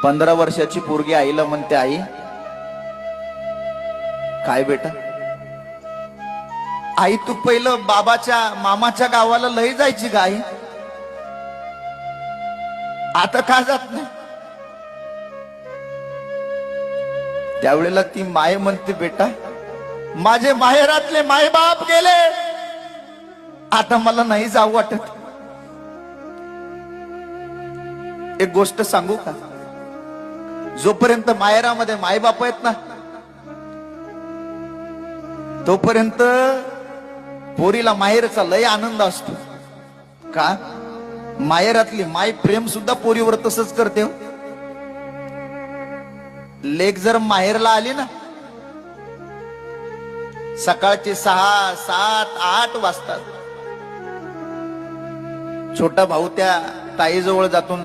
15 वर्षाची पोरगी आईला म्हणते, आई काय बेटा? आई तू पहिलं बाबाच्या मामाच्या गावाला लय जायची का आई? आता का जात नाही? त्यावेळेला ती माय म्हणते, बेटा माझे माहेरातले मायबाप गेले, आता मला नाही जाऊ वाटत. एक गोष्ट सांगू का? जोपर्यंत माहेरामध्ये मायबाप आहेत ना, तोपर्यंत पोरीला माहेरचा लय आनंद असतो. का? माहेरातली माय प्रेम सुद्धा पोरीवर तसंच करते हो. लेक जर माहेरला आली ना, सकाळचे 6, 7, 8 वाजतात छोटा भाऊ त्या ताईजवळ जातो.